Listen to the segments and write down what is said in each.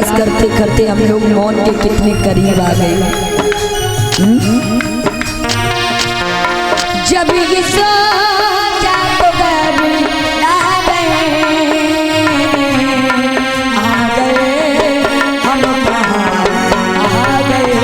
तलाश करते करते हम लोग मौत के कितने करीब आ गए। जब ये सोचा तो घबरा गए, आ गए हम कहाँ आ गए।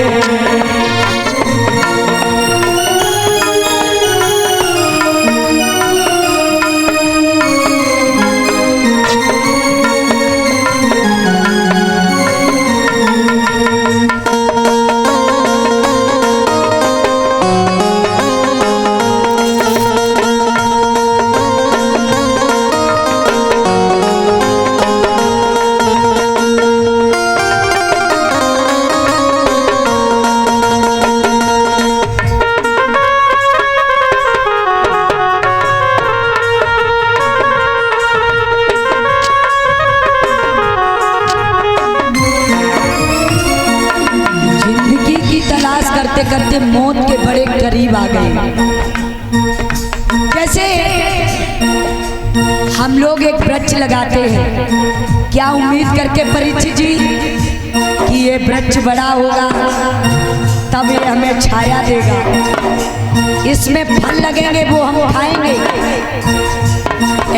करते करते मौत के बड़े करीब आ गए। जैसे हम लोग एक वृक्ष लगाते हैं, क्या उम्मीद करके परीक्षित जी कि ये वृक्ष बड़ा होगा तब ये हमें छाया देगा, इसमें फल लगेंगे वो हम खाएंगे।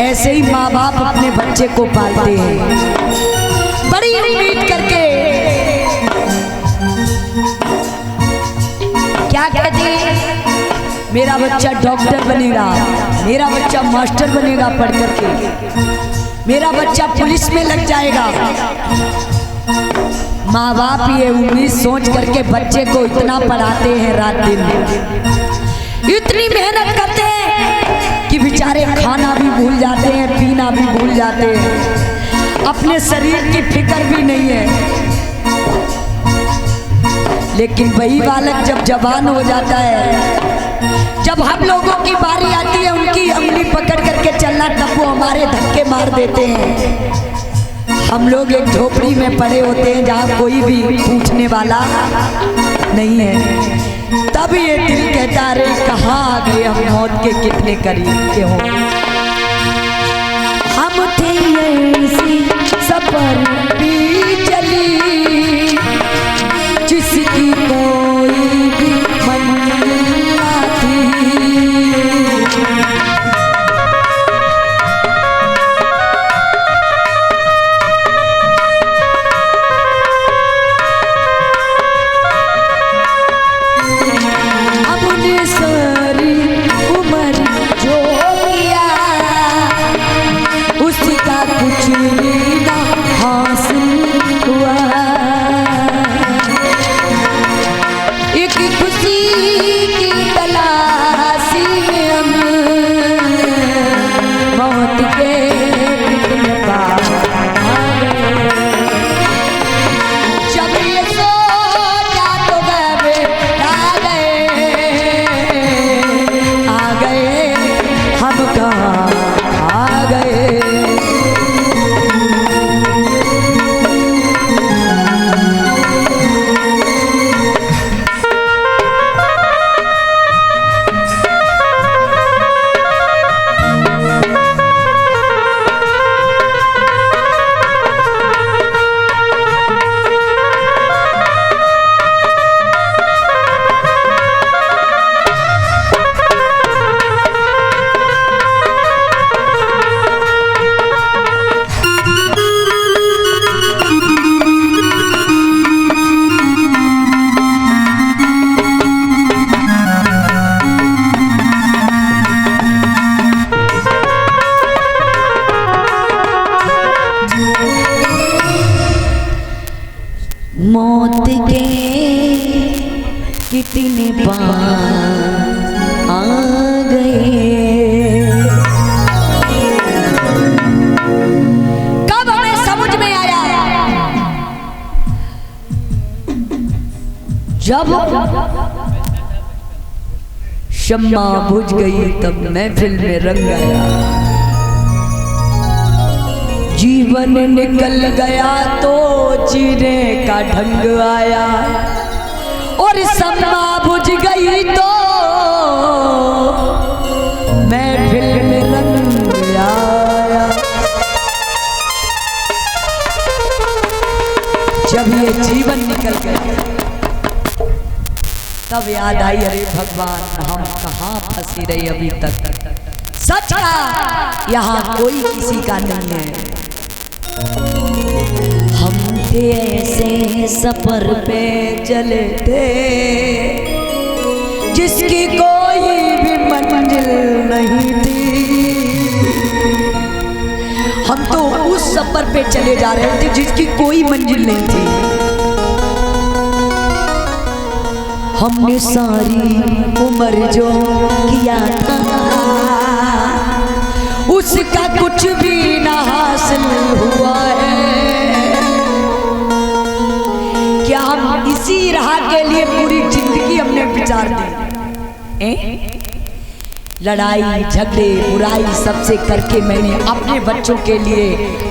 ऐसे ही माँ बाप अपने बच्चे को पालते हैं बड़ी उम्मीद करके। क्या कहते हैं, मेरा बच्चा डॉक्टर बनेगा, मेरा बच्चा मास्टर बनेगा पढ़ करके, मेरा बच्चा पुलिस में लग जाएगा। माँ बाप ये उम्मीद सोच करके बच्चे को इतना पढ़ाते हैं, रात दिन इतनी मेहनत करते हैं कि बेचारे खाना भी भूल जाते हैं, पीना भी भूल जाते हैं, अपने शरीर की फिक्र भी नहीं है। लेकिन वही बालक जब जवान हो जाता है, जब हम लोगों की बारी आती है उनकी अंगुली पकड़ करके चलना, तब वो हमारे धक्के मार देते हैं। हम लोग एक झोपड़ी में पड़े होते हैं जहाँ कोई भी पूछने वाला नहीं है, तब ये दिल कहता अरे कहाँ आ गए हम, मौत के कितने करीब के हो। हम थे ऐसी सफर भी चली जिसकी कोई भी मंजिल ना थी। हमने सारी उम्र जो किया उसका कुछ ना हासिल हुआ। एक खुशी की तलाशी में हम मौत के कितने पास आ गए। जब ये सोचा तो घबरा गए, आ गए हम कहाँ आ गए। मौत के कितने पास आ गए। कब हमें समझ में आया, जब शम्मा बुझ गई तब महफिल में रंग आया। जीवन निकल गया तो जीने का ढंग आया, और शम्मा बुझ गई तो महफिल में रंग आया। जब ये जीवन निकल गया तब याद आई, अरे भगवान हम कहाँ फंसे रहे अभी तक। सच का यहाँ कोई किसी का नहीं है। हम थे ऐसे सफर पे चले थे जिसकी कोई भी मंजिल नहीं थी। हम तो उस सफर पे चले जा रहे थे जिसकी कोई मंजिल नहीं थी। हमने सारी उम्र जो किया था उसका कुछ भी ना हासिल हुआ है। क्या हम इसी राह के लिए पूरी जिंदगी हमने विचार दी? लड़ाई झगड़े बुराई सबसे करके मैंने अपने बच्चों के लिए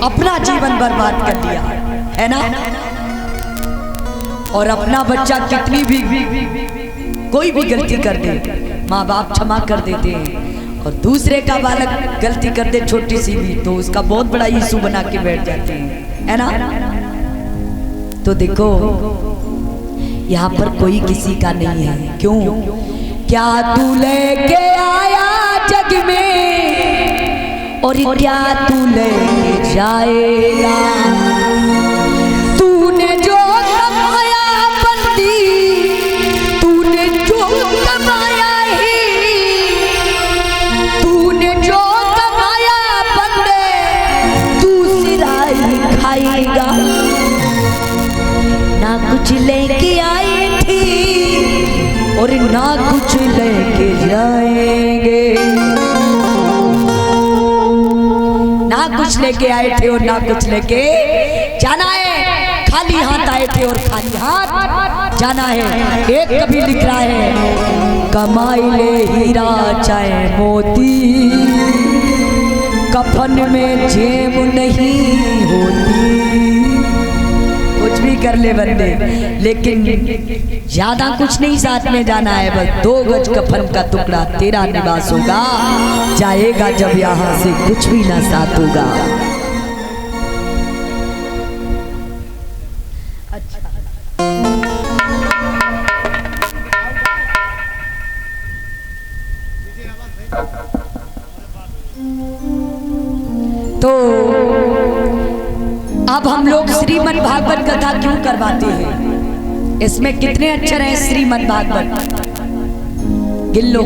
अपना जीवन बर्बाद कर लिया है ना। और अपना बच्चा कितनी भी कोई भी गलती कर दे माँ बाप क्षमा कर देते हैं, और दूसरे का बालक गलती कर दे छोटी सी भी तो उसका बहुत बड़ा इशू बना के बैठ जाते हैं, है ना। तो देखो यहाँ पर कोई किसी का नहीं है। क्यों? क्या तू लेके आया जग में और क्या तू लेके जाएगा। तूने जो कमाया बंदी, तूने जो कमाया ही, तूने जो कमाया बंदे तू सिराई खाएगा। ना कुछ लेके आई थी और ना कुछ लेके जाएंगे। ना कुछ लेके आए थे और ना कुछ लेके जाना है। खाली हाथ आए थे और खाली हाथ जाना है। एक कभी लिख रहा है, कमाई ले हीरा चाहे मोती, कफन में जेब नहीं होती। कुछ भी कर ले बंदे, लेकिन ज्यादा कुछ नहीं साथ में जाना है। बस 2 गज कफन का टुकड़ा तेरा निवास होगा। जाएगा जब यहाँ से कुछ भी ना साथ होगा। तो अब हम लोग श्रीमद् भागवत कथा क्यों करवाते हैं? इसमें कितने अक्षर हैं श्रीमद् भागवत? गिन लो।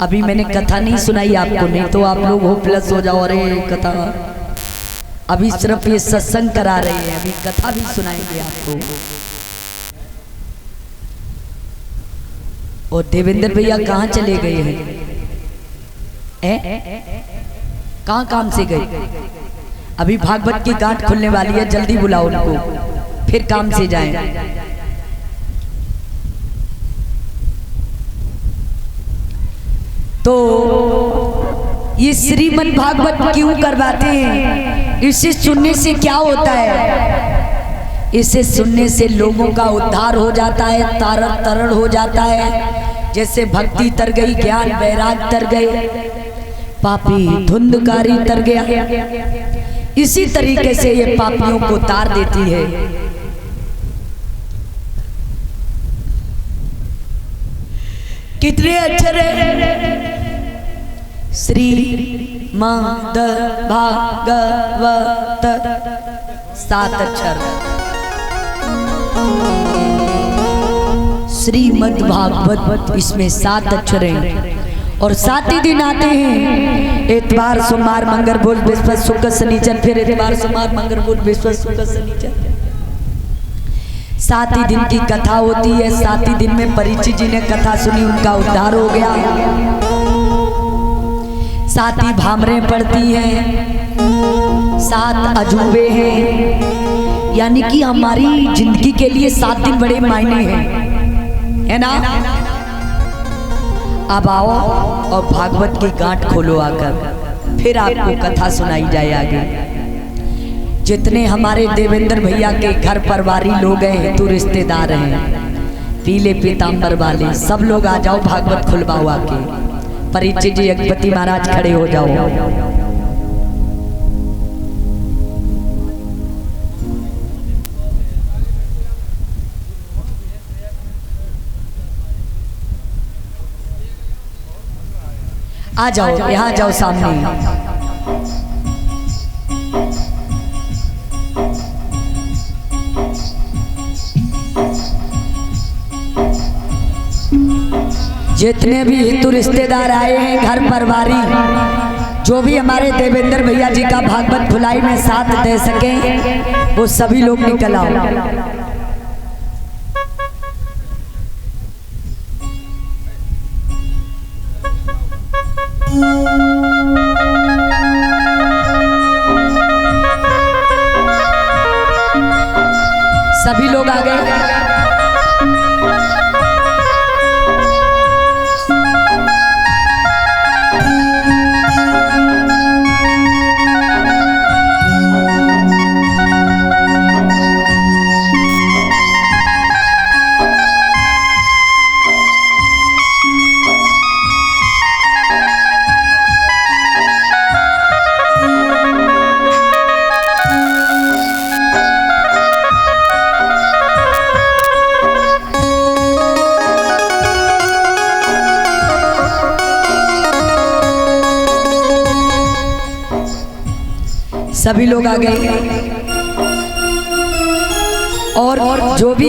अभी मैंने कथा नहीं सुनाई आपको, नहीं तो आप लोग होपलेस हो जाओ। अरे कथा अभी सिर्फ ये सत्संग करा रहे हैं, अभी कथा भी सुनाएंगे आपको। और देवेंद्र भैया कहाँ चले गए हैं? कहाँ काम से गए? अभी भागवत की गांठ खुलने वाली है, जल्दी बुलाओ उनको, फिर काम से जाएं। तो ये श्रीमद् भागवत क्यों करवाते हैं? इसे सुनने से क्या होता है? इसे सुनने से लोगों का उद्धार हो जाता है, तारण तरण हो जाता है। जैसे भक्ति तर गई, ज्ञान वैराग तर गए, पापी धुंधकारी तर गया। इसी तरीके से ये पापियों को तार देती है। कितने अक्षर है? श्रीमद् भागवत 7 अक्षर। श्रीमद् भागवत इसमें 7 अक्षर हैं और 7 ही दिन आते हैं। इतवार सोमवार मंगल बुध बृहस्पति शुक्र शनिचर, फिर इतवार सोमवार मंगल बुध बृहस्पति शुक्र शनिचर। 7 ही दिन की कथा होती है। 7 ही दिन में परिचित जी ने कथा सुनी, उनका उद्धार हो गया। 7 ही भामरें पड़ती हैं, 7 अजूबे हैं। यानी कि हमारी जिंदगी के लिए 7 दिन बड़े मायने हैं, है ना। अब आओ और भागवत की गांठ खोलो आकर, फिर आपको कथा सुनाई जाए आगे। जितने हमारे देवेंद्र भैया के घर परिवारी लोग हैं, हिंदू रिश्तेदार हैं, पीले पीताम्बर वाले, सब लोग आ जाओ, भागवत खुलवाओ आके। परिचित जी अगपति महाराज खड़े हो जाओ। आ जाओ, यहाँ जाओ सामने। जितने भी हिंदू रिश्तेदार आए हैं, घर परिवारी, जो भी हमारे देवेंद्र भैया जी का भागवत खुलाई में साथ दे सके, वो सभी लोग निकल आओ। सभी लोग आ गए। सभी लोग आ गए और जो भी